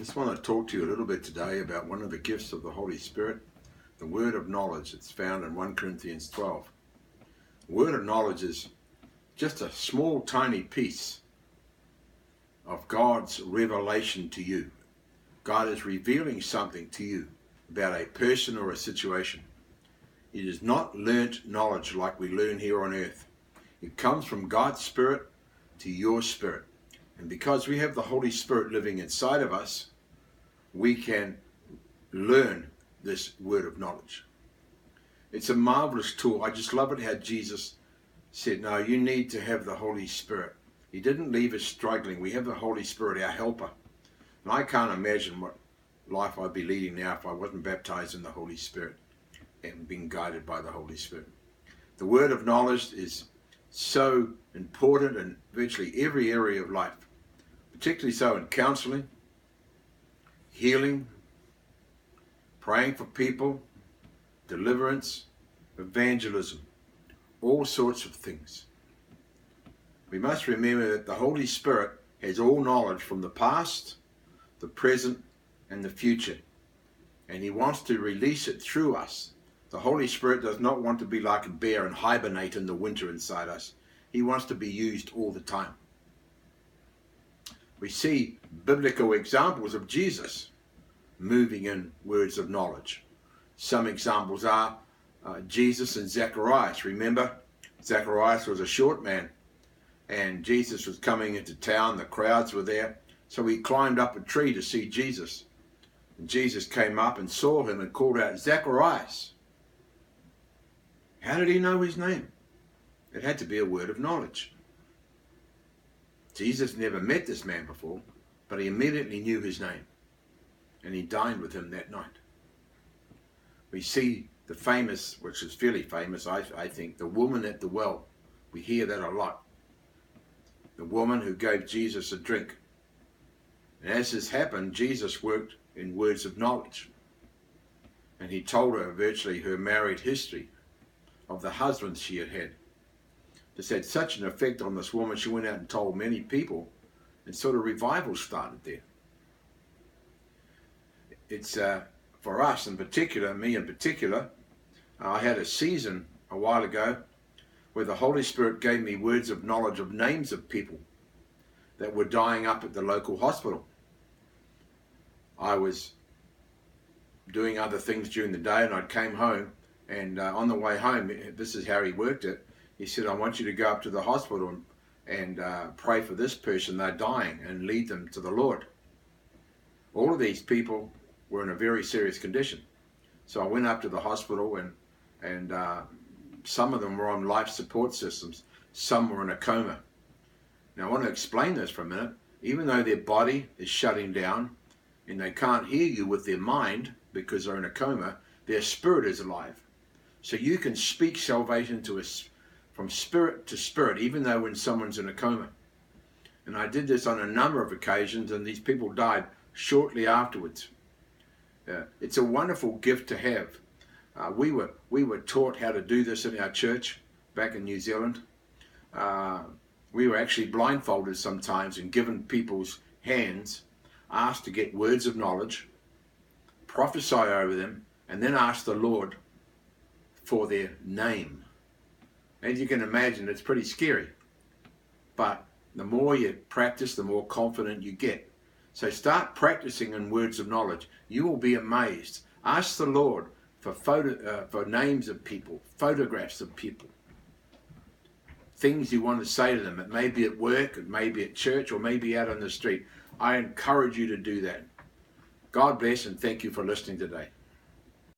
Just want to talk to you a little bit today about one of the gifts of the Holy Spirit, the word of knowledge. It's found in 1 Corinthians 12. The word of knowledge is just a small, tiny piece of God's revelation to you. God is revealing something to you about a person or a situation. It is not learnt knowledge like we learn here on earth. It comes from God's Spirit to your spirit. And because we have the Holy Spirit living inside of us, we can learn this word of knowledge. It's a marvelous tool. I just love it how Jesus said, no, you need to have the Holy Spirit. He didn't leave us struggling. We have the Holy Spirit, our helper. And I can't imagine what life I'd be leading now if I wasn't baptized in the Holy Spirit and being guided by the Holy Spirit. The word of knowledge is so important in virtually every area of life, particularly so in counseling, healing, praying for people, deliverance, evangelism, all sorts of things. We must remember that the Holy Spirit has all knowledge from the past, the present, and the future. And He wants to release it through us. The Holy Spirit does not want to be like a bear and hibernate in the winter inside us. He wants to be used all the time. We see biblical examples of Jesus moving in words of knowledge. Some examples are Jesus and Zacharias. Remember, Zacharias was a short man, and Jesus was coming into town. The crowds were there, so he climbed up a tree to see Jesus. And Jesus came up and saw him and called out, Zacharias. How did he know his name? It had to be a word of knowledge. Jesus never met this man before, but he immediately knew his name, and he dined with him that night. We see the famous, which is fairly famous, I think, the woman at the well. We hear that a lot. The woman who gave Jesus a drink. And as this happened, Jesus worked in words of knowledge. And he told her virtually her married history of the husbands she had had. This had such an effect on this woman, she went out and told many people, and sort of revival started there. It's for us in particular, me in particular, I had a season a while ago where the Holy Spirit gave me words of knowledge of names of people that were dying up at the local hospital. I was doing other things during the day, and I came home, and on the way home, this is how he worked it. He said, I want you to go up to the hospital and pray for this person. They're dying, and lead them to the Lord. All of these people were in a very serious condition. So I went up to the hospital, and some of them were on life support systems. Some were in a coma. Now I want to explain this for a minute. Even though their body is shutting down and they can't hear you with their mind because they're in a coma, their spirit is alive. So you can speak salvation to us from spirit to spirit, even though when someone's in a coma. And I did this on a number of occasions, and these people died shortly afterwards. It's a wonderful gift to have. We were taught how to do this in our church back in New Zealand. We were actually blindfolded sometimes and given people's hands, asked to get words of knowledge, prophesy over them, and then ask the Lord for their name. As you can imagine, it's pretty scary. But the more you practice, the more confident you get. So start practicing in words of knowledge. You will be amazed. Ask the Lord for names of people, photographs of people, things you want to say to them. It may be at work, it may be at church, or maybe out on the street. I encourage you to do that. God bless, and thank you for listening today.